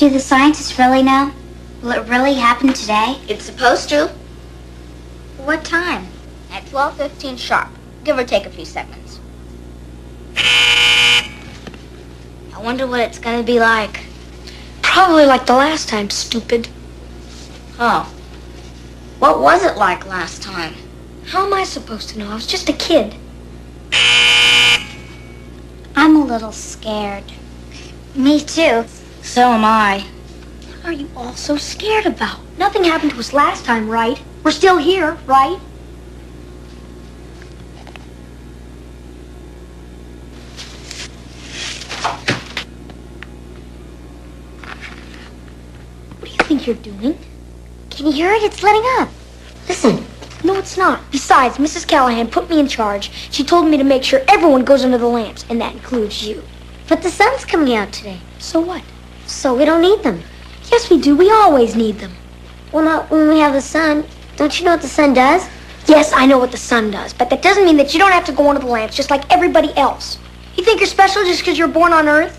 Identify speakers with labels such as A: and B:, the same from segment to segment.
A: Do the scientists really know? Will it really happen today?
B: It's supposed to.
A: What time?
B: At 12:15 sharp. Give or take a few seconds. I wonder what it's going to be like.
C: Probably like the last time, stupid.
B: Oh. What was it like last time?
C: How am I supposed to know? I was just a kid.
A: I'm a little scared. Me too.
B: So am I.
C: What are you all so scared about? Nothing happened to us last time, right? We're still here, right? What do you think you're doing?
A: Can you hear it? It's letting up.
C: Listen. No, it's not. Besides, Mrs. Callahan put me in charge. She told me to make sure everyone goes under the lamps, and that includes you.
A: But the sun's coming out today.
C: So what?
A: So we don't need them.
C: Yes, we do. We always need them.
A: Well, not when we have the sun. Don't you know what the sun does?
C: Yes, I know what the sun does, but that doesn't mean that you don't have to go under the lamps just like everybody else. You think you're special just because you're born on Earth?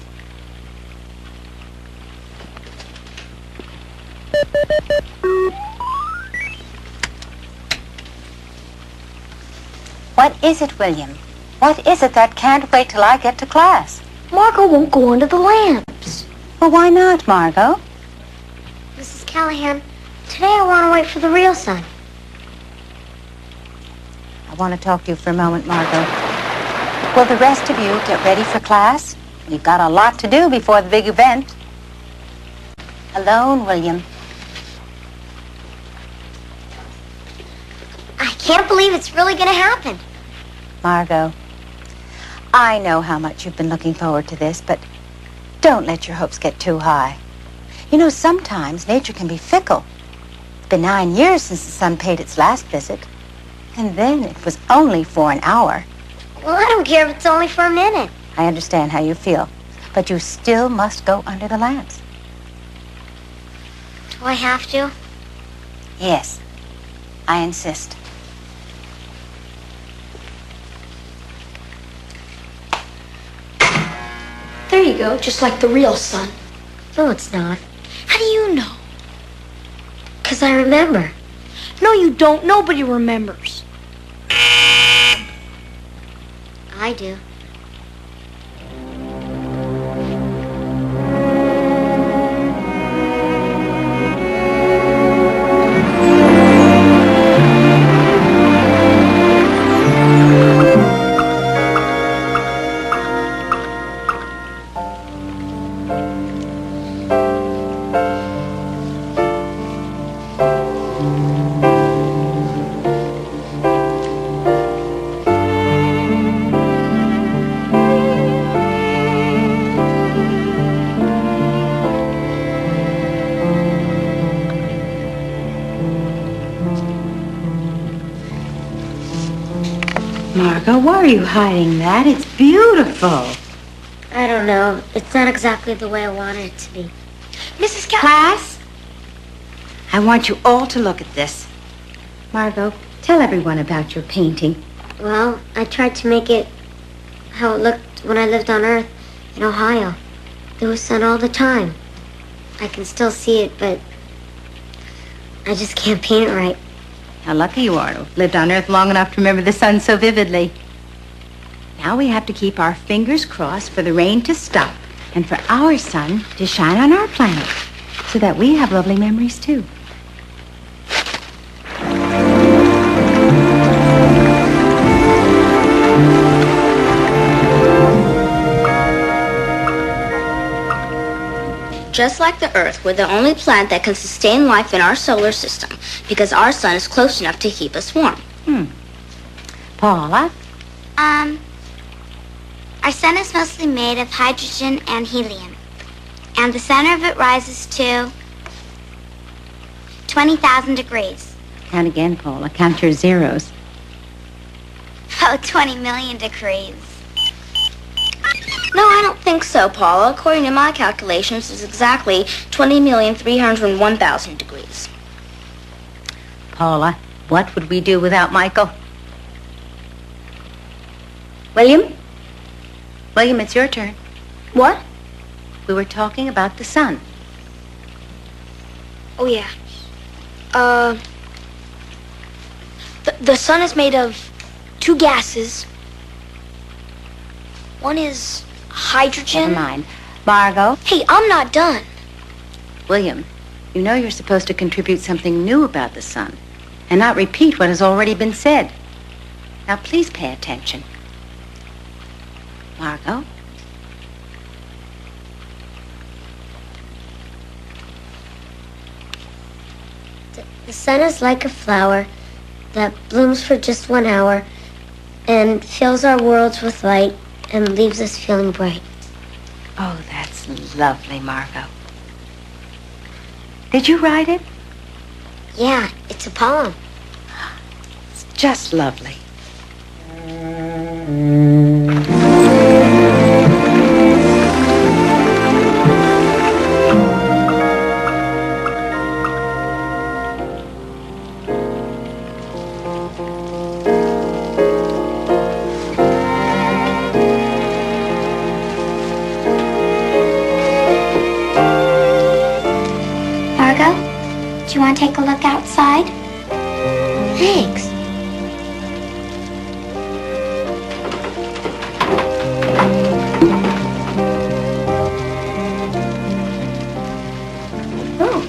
D: What is it, William? What is it that can't wait till I get to class?
C: Margot won't go under the lamps.
D: Well, why not, Margot?
A: Mrs. Callahan, today I want to wait for the real sun.
D: I want to talk to you for a moment, Margot. Will the rest of you get ready for class? We've got a lot to do before the big event. Alone, William.
A: I can't believe it's really going to happen.
D: Margot, I know how much you've been looking forward to this, but don't let your hopes get too high. You know, sometimes nature can be fickle. It's been 9 years since the sun paid its last visit, and then it was only for an hour.
A: Well, I don't care if it's only for a minute.
D: I understand how you feel, but you still must go under the lamps.
A: Do I have to?
D: Yes, I insist.
C: There you go, just like the real sun.
A: No, it's not.
C: How do you know?
A: 'Cause I remember.
C: No, you don't. Nobody remembers.
A: I do.
D: Margot, why are you hiding that? It's beautiful.
A: I don't know. It's not exactly the way I wanted it to be.
C: Mrs.
D: Class, I want you all to look at this. Margot, tell everyone about your painting.
A: Well, I tried to make it how it looked when I lived on Earth in Ohio. There was sun all the time. I can still see it, but I just can't paint it right.
D: How lucky you are to have lived on Earth long enough to remember the sun so vividly. Now we have to keep our fingers crossed for the rain to stop and for our sun to shine on our planet so that we have lovely memories too.
B: Just like the Earth, we're the only planet that can sustain life in our solar system because our sun is close enough to keep us warm.
D: Paula?
A: Our sun is mostly made of hydrogen and helium. And the center of it rises to 20,000 degrees.
D: Count again, Paula. Count your zeros.
A: Oh, 20 million degrees.
B: No, I don't think so, Paula. According to my calculations, it's exactly 20,301,000 degrees.
D: Paula, what would we do without Michael? William? William, it's your turn.
C: What?
D: We were talking about the sun.
C: Oh, yeah. The sun is made of two gases. One is hydrogen.
D: Never mind. Margot?
C: Hey, I'm not done.
D: William, you know you're supposed to contribute something new about the sun and not repeat what has already been said. Now, please pay attention. Margot?
A: The sun is like a flower that blooms for just 1 hour and fills our worlds with light and leaves us feeling bright.
D: Oh, that's lovely, Margot. Did you write it?
A: Yeah, it's a poem.
D: It's just lovely.
A: Margot, do you want to take a look outside? Thanks.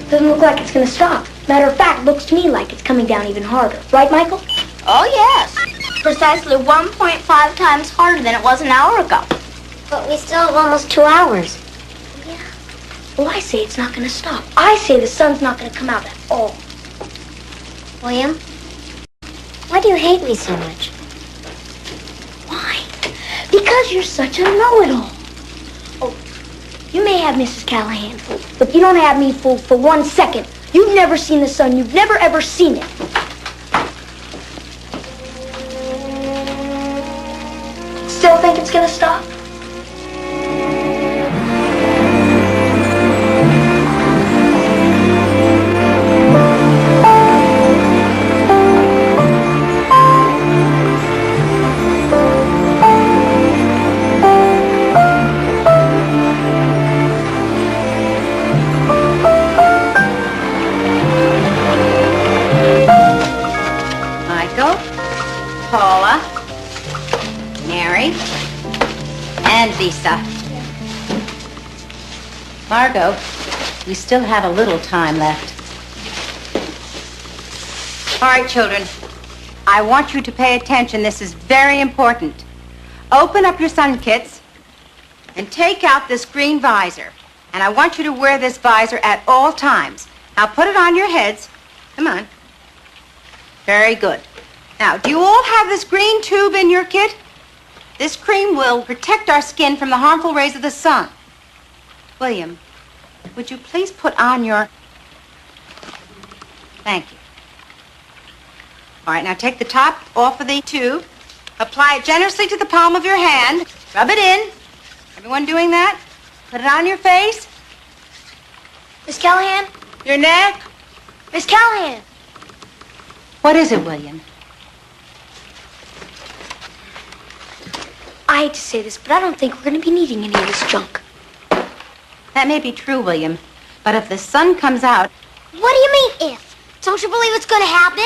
C: Doesn't look like it's gonna stop. Matter of fact, looks to me like it's coming down even harder. Right, Michael?
B: Oh, yes. Precisely 1.5 times harder than it was an hour ago.
A: But we still have almost 2 hours.
C: Yeah. Well, I say it's not gonna stop. I say the sun's not gonna come out at all.
A: William, why do you hate me so much?
C: Why? Because you're such a know-it-all. Oh, you may have Mrs. Callahan fooled, but you don't have me fooled for 1 second. You've never seen the sun. You've never, ever seen it. Still think it's gonna stop?
D: Paula, Mary, and Lisa. Margot, we still have a little time left. All right, children, I want you to pay attention. This is very important. Open up your sun kits and take out this green visor. And I want you to wear this visor at all times. Now put it on your heads. Come on. Very good. Now, do you all have this green tube in your kit? This cream will protect our skin from the harmful rays of the sun. William, would you please put on your... Thank you. All right, now take the top off of the tube. Apply it generously to the palm of your hand. Rub it in. Everyone doing that? Put it on your face.
C: Miss Callahan?
D: Your neck.
C: Miss Callahan!
D: What is it, William?
C: I hate to say this, but I don't think we're going to be needing any of this junk.
D: That may be true, William, but if the sun comes out...
A: What do you mean, if? Don't you believe it's going to happen?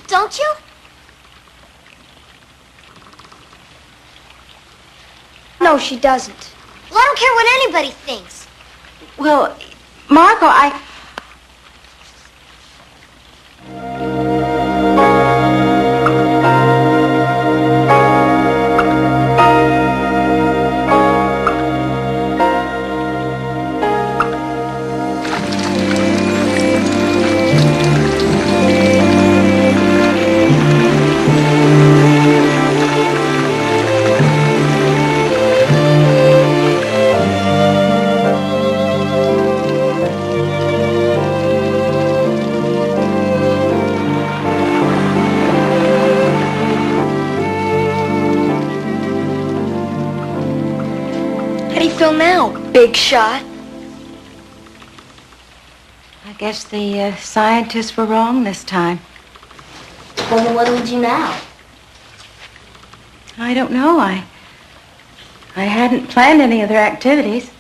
A: Don't you?
C: No, she doesn't.
A: Well, I don't care what anybody thinks.
D: Well, Margot,
C: Now, big shot.
D: I guess the scientists were wrong this time.
B: Well, what would you now?
D: I don't know. I hadn't planned any other activities.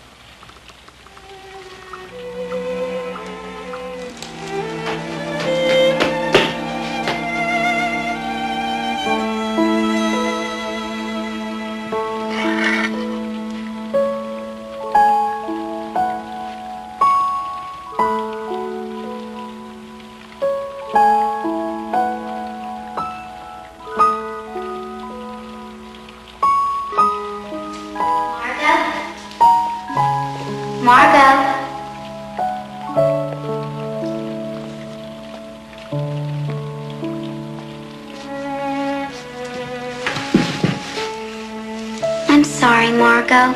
A: sorry, Margot.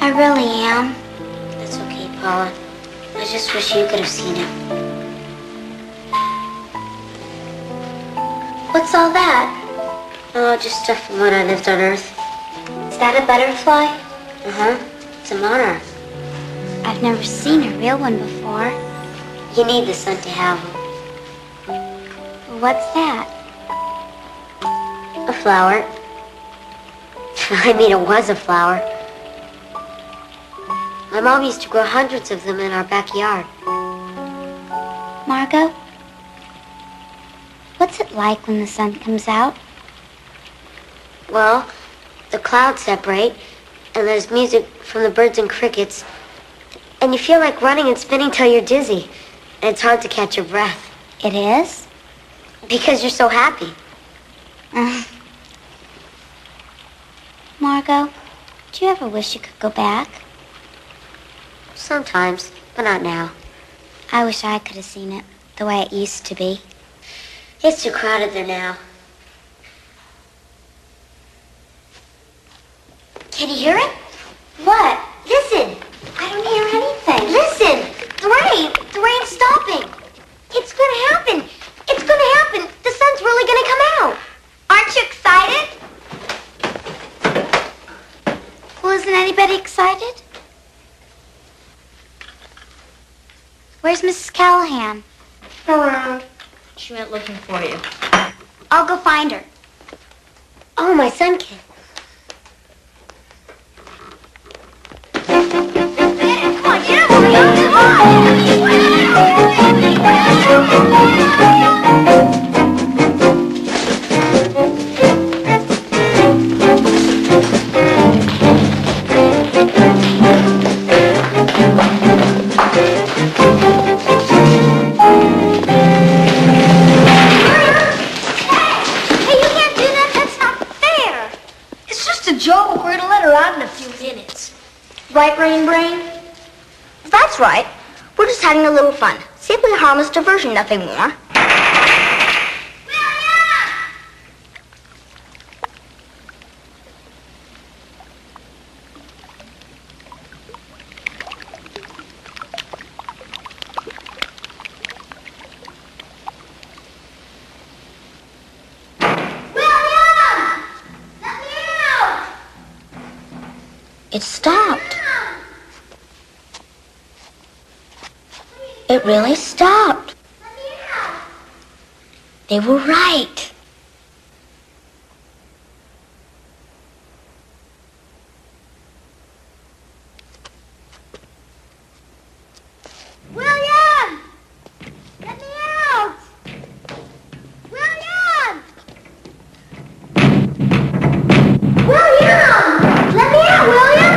A: I really am. That's okay, Paula. I just wish you could have seen it. What's all that? Oh, just stuff from when I lived on Earth. Is that a butterfly? Uh-huh. It's a monarch. I've never seen a real one before. You need the sun to have them. What's that? A flower. I mean, it was a flower. My mom used to grow hundreds of them in our backyard. Margot, what's it like when the sun comes out? Well, the clouds separate, and there's music from the birds and crickets, and you feel like running and spinning till you're dizzy, and it's hard to catch your breath. It is? Because you're so happy. Margot, do you ever wish you could go back? Sometimes, but not now. I wish I could have seen it the way it used to be. It's too crowded there now. Can you hear it? What? Listen. I don't hear anything. Listen. The rain. The rain's stopping. It's gonna happen. It's gonna happen. The sun's really gonna come out. Aren't you excited? Well, isn't anybody excited? Where's Mrs. Callahan? Around.
E: She went looking for you.
A: I'll go find her. Oh, my sun kid. Come on, get up,
C: Right, Rain Brain?
B: That's right. We're just having a little fun. Simply a harmless diversion, nothing more. It stopped. It really stopped. They were right.
C: William! Let me out! William! William! Let me out, William!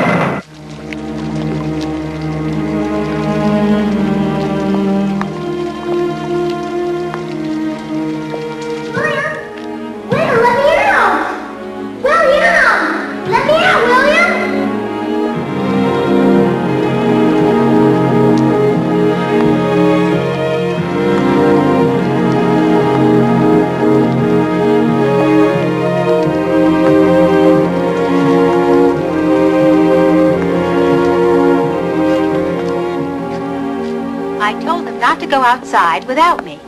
D: Not to go outside without me.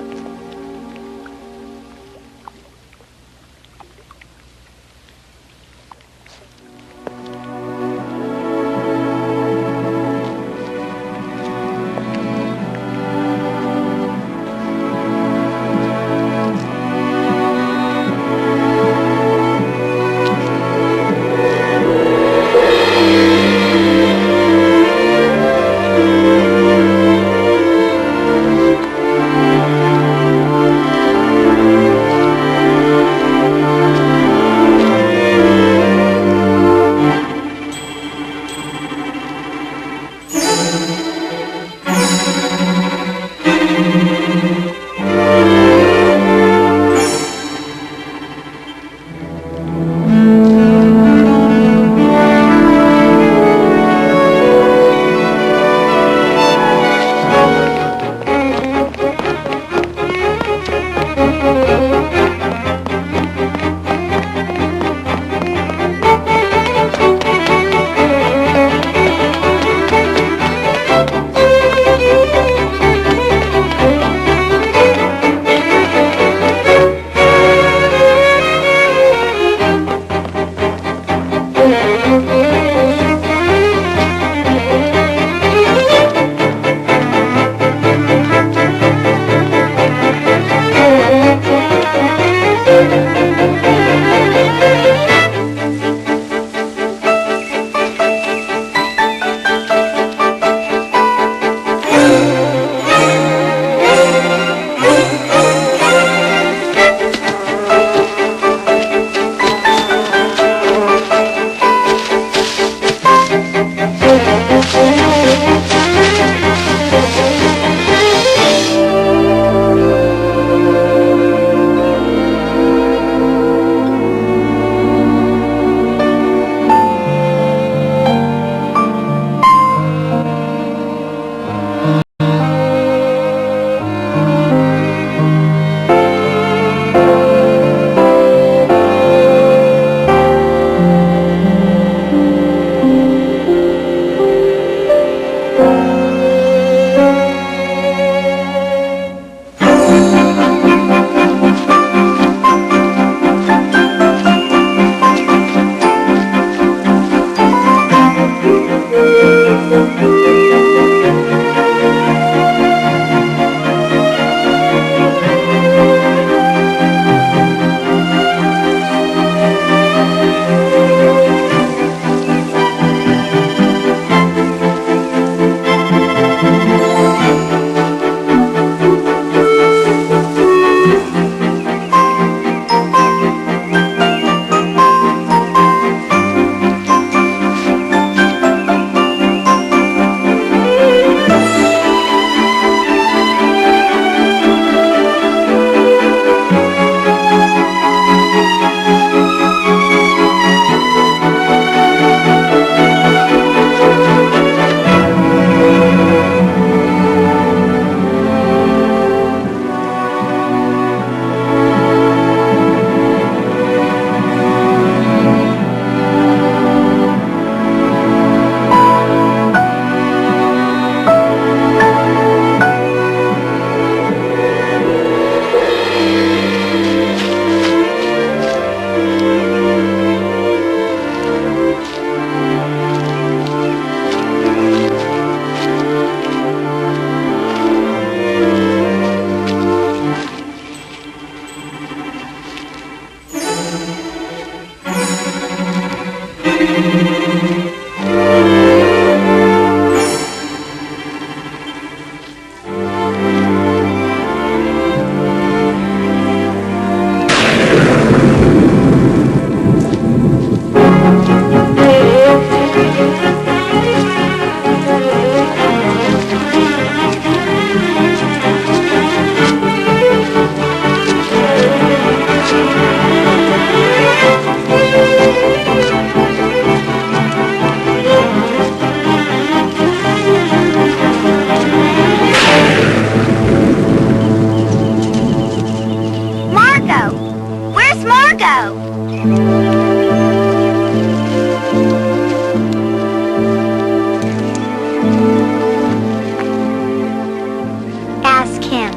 C: Ask him.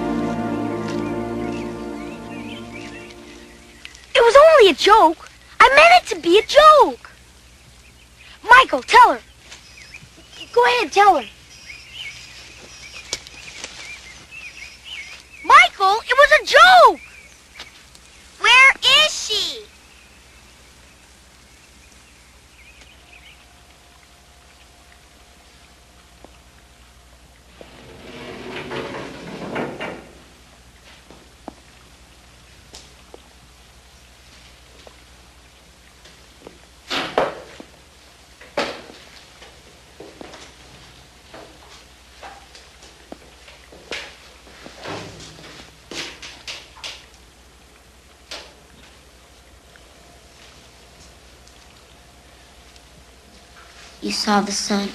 C: It was only a joke. I meant it to be a joke. Michael, tell her. Go ahead, tell her. Michael, it was a joke.
B: Where is she? You saw the sun.